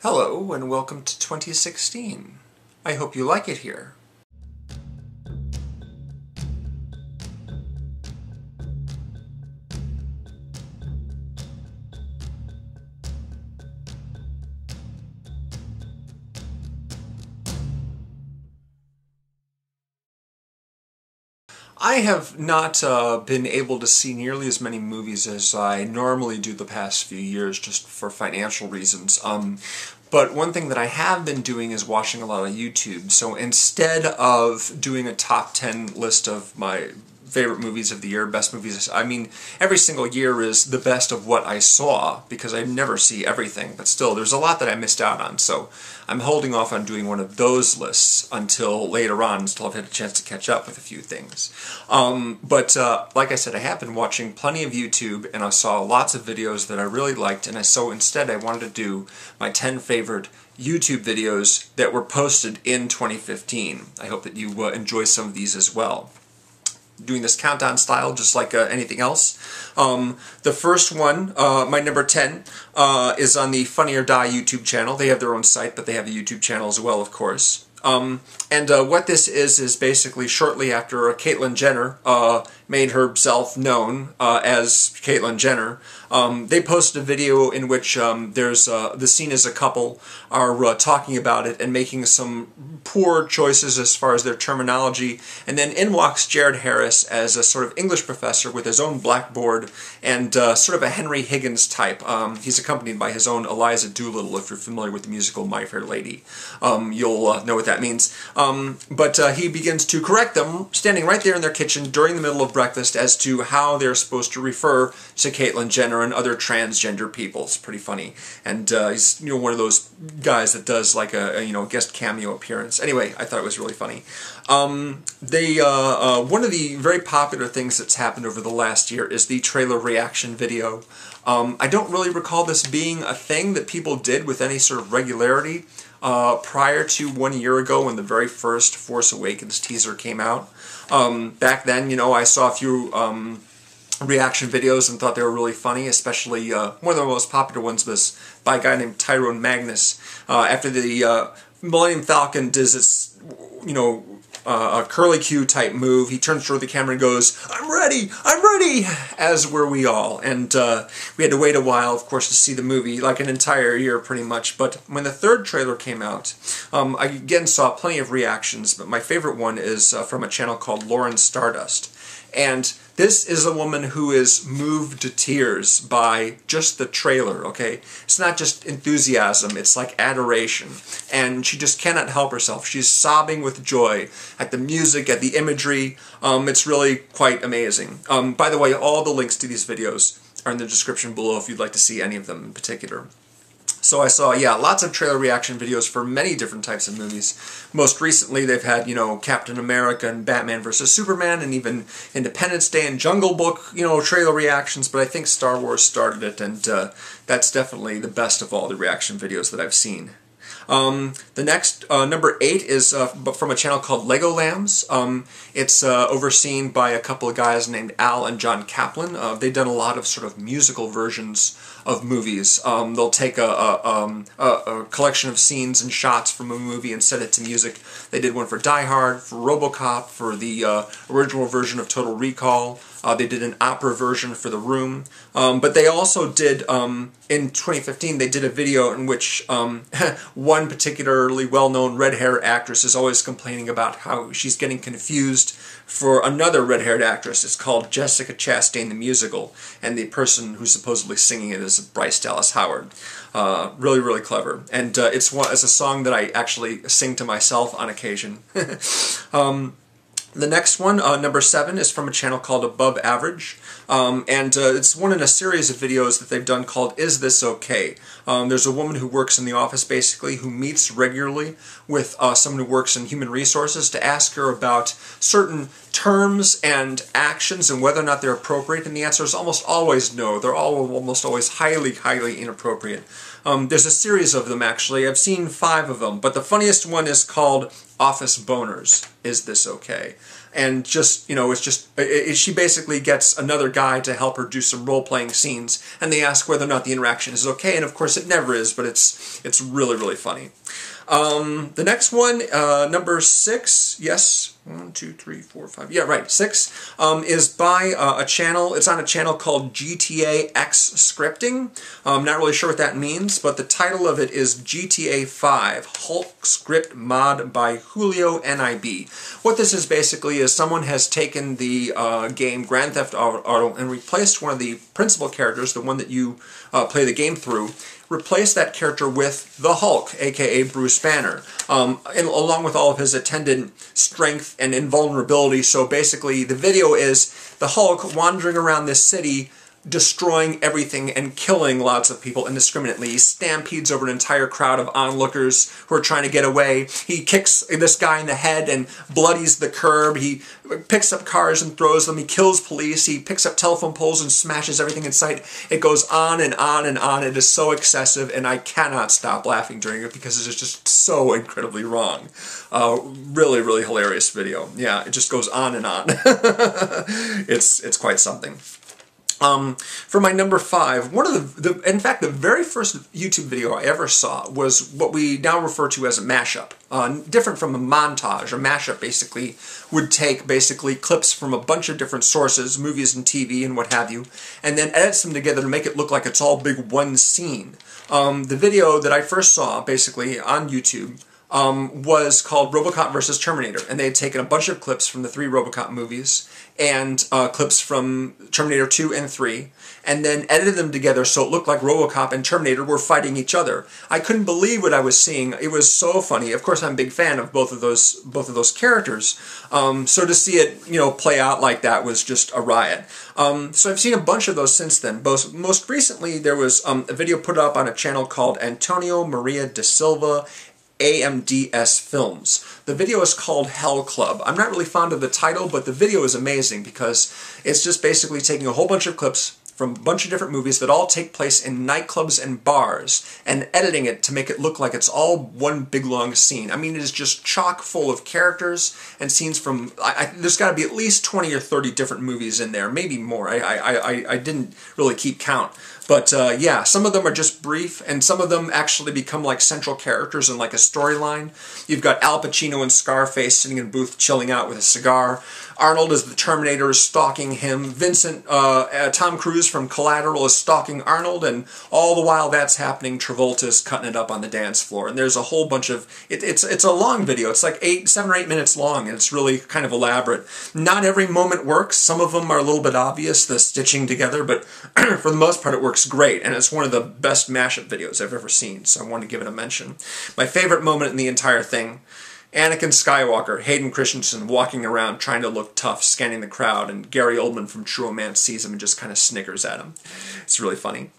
Hello and welcome to 2016. I hope you like it here. I have not been able to see nearly as many movies as I normally do the past few years, just for financial reasons. But one thing that I have been doing is watching a lot of YouTube. So instead of doing a top 10 list of my favorite movies of the year, best movies, I mean, every single year is the best of what I saw, because I never see everything, but still, there's a lot that I missed out on, so I'm holding off on doing one of those lists until later on, until I've had a chance to catch up with a few things. But like I said, I have been watching plenty of YouTube, and I saw lots of videos that I really liked, and so instead I wanted to do my 10 favorite YouTube videos that were posted in 2015. I hope that you enjoy some of these as well. Doing this countdown style, just like anything else. The first one, my number 10, is on the Funny or Die YouTube channel. They have their own site, but they have a YouTube channel as well, of course. And what this is basically shortly after Caitlyn Jenner made herself known as Caitlyn Jenner. They posted a video in which the scene as a couple are talking about it and making some poor choices as far as their terminology, and then in walks Jared Harris as a sort of English professor with his own blackboard and sort of a Henry Higgins type. He's accompanied by his own Eliza Doolittle. If you're familiar with the musical My Fair Lady, you'll know what that means. But he begins to correct them, standing right there in their kitchen during the middle of breakfast, as to how they're supposed to refer to Caitlyn Jenner and other transgender people. It's pretty funny, and he's one of those guys that does like a guest cameo appearance. Anyway, I thought it was really funny. One of the very popular things that's happened over the last year is the trailer reaction video. I don't really recall this being a thing that people did with any sort of regularity prior to 1 year ago when the very first Force Awakens teaser came out. Back then, I saw a few reaction videos and thought they were really funny, especially one of the most popular ones was by a guy named Tyrone Magnus. After the Millennium Falcon does its, a curly-Q type move, he turns toward the camera and goes, I'm ready, as were we all. And we had to wait a while, of course, to see the movie, like an entire year pretty much. But when the third trailer came out, I again saw plenty of reactions, but my favorite one is from a channel called Lauren Stardust. And this is a woman who is moved to tears by just the trailer, okay? It's not just enthusiasm, it's like adoration. And she just cannot help herself. She's sobbing with joy at the music, at the imagery. It's really quite amazing. By the way, all the links to these videos are in the description below if you'd like to see any of them in particular. So I saw, lots of trailer reaction videos for many different types of movies. Most recently, they've had, Captain America and Batman vs. Superman, and even Independence Day and Jungle Book, trailer reactions, but I think Star Wars started it, and that's definitely the best of all the reaction videos that I've seen. The next, number 8, is from a channel called Lego Lambs. It's overseen by a couple of guys named Al and John Kaplan. They've done a lot of sort of musical versions of movies. They'll take a collection of scenes and shots from a movie and set it to music. They did one for Die Hard, for RoboCop, for the original version of Total Recall. They did an opera version for The Room. But they also did, in 2015, they did a video in which one particularly well-known red-haired actress is always complaining about how she's getting confused for another red-haired actress. It's called Jessica Chastain the Musical, and the person who's supposedly singing it is Bryce Dallas Howard. Really, really clever. And it's a song that I actually sing to myself on occasion. The next one, number 7, is from a channel called Above Average, and it's one in a series of videos that they've done called Is This Okay? There's a woman who works in the office, basically, who meets regularly with someone who works in human resources to ask her about certain terms and actions and whether or not they're appropriate, and the answer is almost always no. They're almost always highly, highly inappropriate. There's a series of them, actually. I've seen 5 of them, but the funniest one is called Office Boners. Is This Okay? and just, you know, she basically gets another guy to help her do some role-playing scenes, and they ask whether or not the interaction is okay, and of course it never is, but it's really, really funny. The next one, number 6, yes, 1, 2, 3, 4, 5, yeah, right, 6, is by a channel. It's on a channel called GTA X Scripting. I'm not really sure what that means, but the title of it is GTA 5 Hulk Script Mod by JulioNIB. What this is basically is someone has taken the game Grand Theft Auto and replaced one of the principal characters, the one that you play the game through, replace that character with the Hulk, aka Bruce Banner, and along with all of his attendant strength and invulnerability. So basically the video is the Hulk wandering around this city, destroying everything and killing lots of people indiscriminately. He stampedes over an entire crowd of onlookers who are trying to get away. He kicks this guy in the head and bloodies the curb. He picks up cars and throws them. He kills police. He picks up telephone poles and smashes everything in sight. It goes on and on and on. It is so excessive, and I cannot stop laughing during it because it is just so incredibly wrong. Really, really hilarious video. Yeah, it just goes on and on. It's quite something. For my number 5, one of in fact, the very first YouTube video I ever saw was what we now refer to as a mashup. Different from a montage. A mashup basically would take clips from a bunch of different sources, movies and TV and what have you, and then edits them together to make it look like it's all big one scene. The video that I first saw basically on YouTube was called RoboCop vs. Terminator, and they had taken a bunch of clips from the 3 RoboCop movies and clips from Terminator 2 and 3, and then edited them together so it looked like RoboCop and Terminator were fighting each other. I couldn't believe what I was seeing. It was so funny. Of course, I'm a big fan of both of those characters, so to see it, you know, play out like that was just a riot. So I've seen a bunch of those since then. Most recently, there was a video put up on a channel called Antonio Maria da Silva AMDS Films. The video is called Hell Club. I'm not really fond of the title, but the video is amazing because it's just basically taking a whole bunch of clips from a bunch of different movies that all take place in nightclubs and bars and editing it to make it look like it's all one big long scene. I mean, it is just chock full of characters and scenes from, there's got to be at least 20 or 30 different movies in there, maybe more. I didn't really keep count. But yeah, some of them are just brief, and some of them actually become like central characters in like a storyline. You've got Al Pacino and Scarface sitting in a booth chilling out with a cigar. Arnold as the Terminator is stalking him. Tom Cruise from Collateral is stalking Arnold, and all the while that's happening, Travolta's cutting it up on the dance floor. And there's a whole bunch of, it's a long video. It's like 7 or 8 minutes long, and it's really kind of elaborate. Not every moment works. Some of them are a little bit obvious, the stitching together, but for the most part it works great, and it's one of the best mashup videos I've ever seen, so I want to give it a mention. My favorite moment in the entire thing, Anakin Skywalker, Hayden Christensen walking around trying to look tough, scanning the crowd, and Gary Oldman from True Romance sees him and just kind of snickers at him. It's really funny.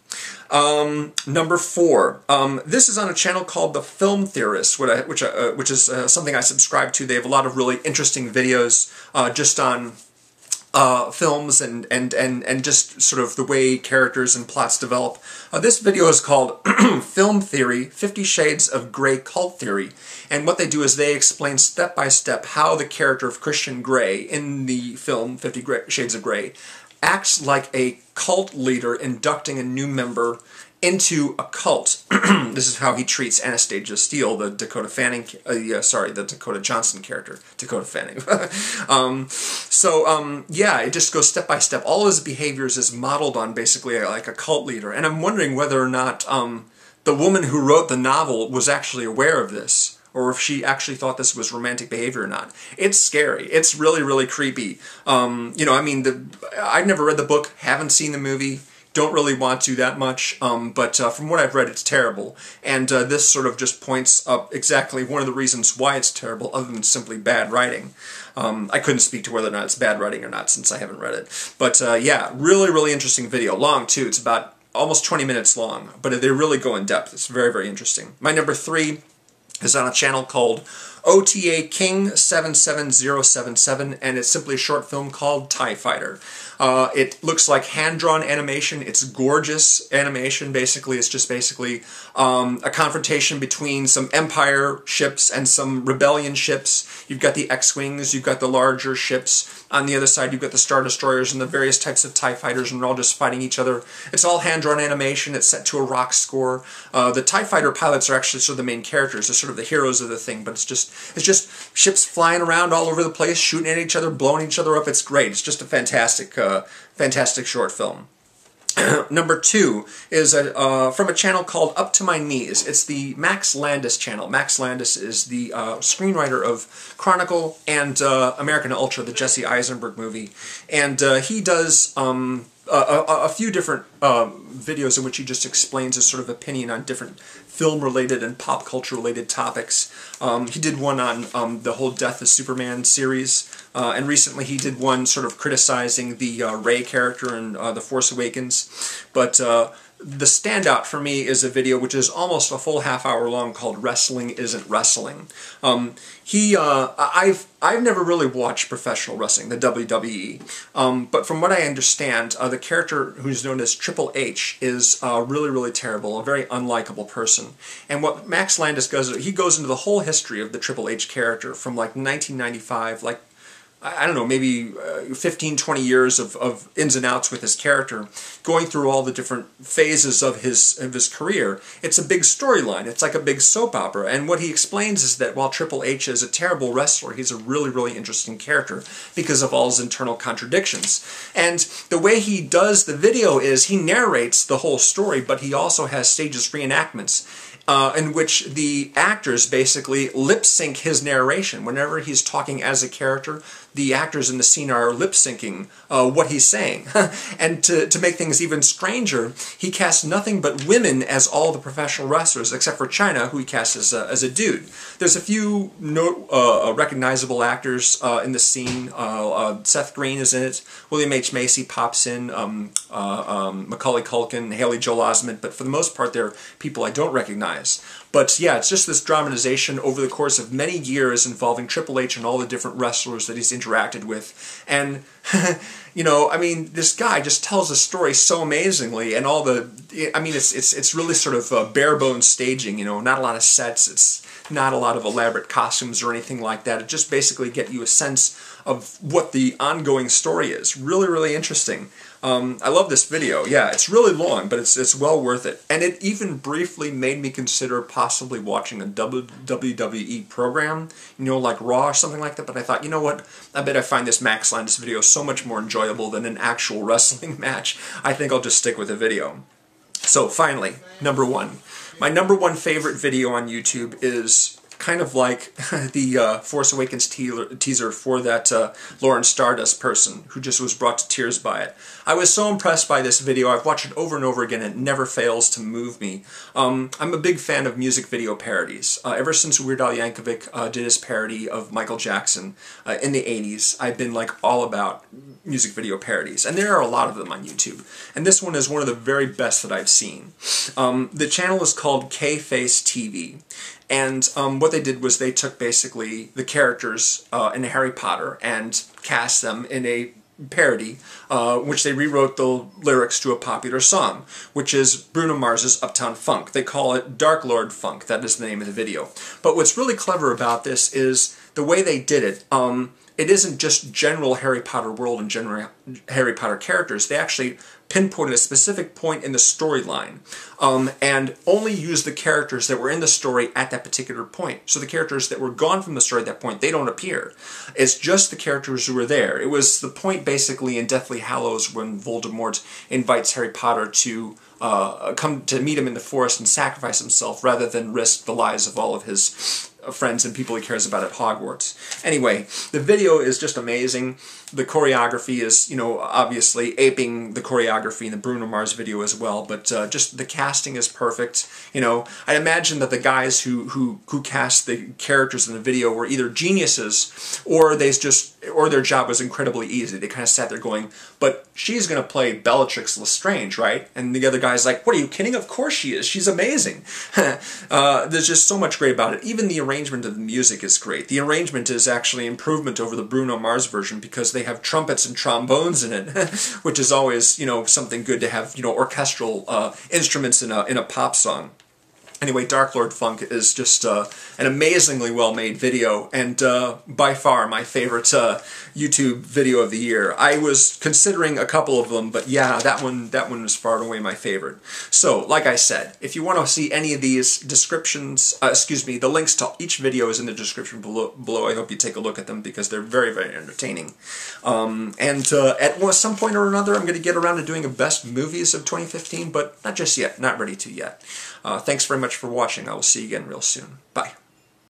Number 4. This is on a channel called The Film Theorist, which is something I subscribe to. They have a lot of really interesting videos just on films and just sort of the way characters and plots develop. This video is called Film Theory, 50 Shades of Grey Cult Theory. And what they do is they explain step by step how the character of Christian Grey in the film 50 Shades of Grey acts like a cult leader inducting a new member into a cult. This is how he treats Anastasia Steele, the Dakota the Dakota Johnson character, Dakota Fanning. Yeah, it just goes step by step. All his behaviors is modeled on basically like a cult leader, and I'm wondering whether or not the woman who wrote the novel was actually aware of this, or if she actually thought this was romantic behavior or not. It's scary. It's really, really creepy. You know, I mean, I've never read the book, haven't seen the movie, don't really want to that much, but from what I've read, it's terrible. And this sort of just points up exactly one of the reasons why it's terrible, other than simply bad writing. I couldn't speak to whether or not it's bad writing or not, since I haven't read it. But yeah, really, really interesting video. Long, too. It's about almost 20 minutes long, but they really go in depth. It's very, very interesting. My number 3 is on a channel called OTA King 77077, and it's simply a short film called TIE Fighter. It looks like hand-drawn animation. It's gorgeous animation. Basically, it's just basically a confrontation between some Empire ships and some Rebellion ships. You've got the X-Wings, you've got the larger ships. On the other side, you've got the Star Destroyers and the various types of TIE Fighters, and they're all just fighting each other. It's all hand-drawn animation. It's set to a rock score. The TIE Fighter pilots are actually sort of the main characters. They're sort of the heroes of the thing, but it's just ships flying around all over the place, shooting at each other, blowing each other up. It's great. It's just a fantastic, fantastic short film. Number 2 is from a channel called Up to My Knees. It's the Max Landis channel. Max Landis is the screenwriter of Chronicle and American Ultra, the Jesse Eisenberg movie. And he does a few different videos in which he just explains his sort of opinion on different film-related and pop culture-related topics. He did one on the whole Death of Superman series, and recently he did one sort of criticizing the Rey character in The Force Awakens. But the standout for me is a video which is almost a full half-hour long called Wrestling Isn't Wrestling. I've never really watched professional wrestling, the WWE, but from what I understand, the character who's known as Triple H is really, really terrible, a very unlikable person. And what Max Landis does, he goes into the whole history of the Triple H character from like 1995, like I don't know, maybe 15, 20 years of ins and outs with his character, going through all the different phases of his career. It's a big storyline. It's like a big soap opera. And what he explains is that while Triple H is a terrible wrestler, he's a really, really interesting character because of all his internal contradictions. And the way he does the video is he narrates the whole story, but he also has stages reenactments. In which the actors basically lip-sync his narration. Whenever he's talking as a character, the actors in the scene are lip-syncing what he's saying. And to make things even stranger, he casts nothing but women as all the professional wrestlers, except for Chyna, who he casts as a dude. There's a few recognizable actors in the scene. Seth Green is in it. William H. Macy pops in. Macaulay Culkin, Haley Joel Osment. But for the most part, they're people I don't recognize. But yeah, it's just this dramatization over the course of many years involving Triple H and all the different wrestlers that he's interacted with. And, you know, I mean, this guy just tells a story so amazingly, and all the, I mean, it's really sort of bare bones staging, you know, not a lot of sets, it's not a lot of elaborate costumes or anything like that. It just basically get you a sense of what the ongoing story is. Really, really interesting. I love this video. Yeah, it's really long, but it's well worth it. And it even briefly made me consider possibly watching a WWE program, you know, like Raw or something like that. But I thought, you know what? I bet I find this Max Landis video so much more enjoyable than an actual wrestling match. I think I'll just stick with the video. So finally, number 1. My number 1 favorite video on YouTube is kind of like the Force Awakens teaser for that Lauren Stardust person who just was brought to tears by it. I was so impressed by this video. I've watched it over and over again. It never fails to move me. I'm a big fan of music video parodies. Ever since Weird Al Yankovic did his parody of Michael Jackson in the 80s, I've been like all about music video parodies. And there are a lot of them on YouTube. And this one is one of the very best that I've seen. The channel is called K-Face TV. And what they did was they took basically the characters in Harry Potter and cast them in a parody, which they rewrote the lyrics to a popular song, which is Bruno Mars's Uptown Funk. They call it Dark Lord Funk. That is the name of the video. But what's really clever about this is the way they did it. It isn't just general Harry Potter world and general Harry Potter characters. They actually pinpointed a specific point in the storyline and only used the characters that were in the story at that particular point. So the characters that were gone from the story at that point, they don't appear. It's just the characters who were there. It was the point basically in Deathly Hallows when Voldemort invites Harry Potter to come to meet him in the forest and sacrifice himself rather than risk the lives of all of his friends and people he cares about at Hogwarts. Anyway, the video is just amazing. The choreography is, you know, obviously aping the choreography in the Bruno Mars video as well, but just the casting is perfect. You know, I imagine that the guys who cast the characters in the video were either geniuses or their job was incredibly easy. They kind of sat there going, but she's going to play Bellatrix Lestrange, right? And the other guy's like, what are you kidding? Of course she is. She's amazing. There's just so much great about it. Even the arrangement of the music is great. The arrangement is actually improvement over the Bruno Mars version because they have trumpets and trombones in it, which is always, you know, something good to have, you know, orchestral instruments in a pop song. Anyway, Dark Lord Funk is just an amazingly well-made video, and by far my favorite YouTube video of the year. I was considering a couple of them, but yeah, that one was far and away my favorite. So, like I said, if you want to see any of these descriptions, the links to each video is in the description below. I hope you take a look at them because they're very, very entertaining. At some point or another, I'm going to get around to doing a best movies of 2015, but not just yet, not ready to yet. Thanks very much for watching. I will see you again real soon. Bye.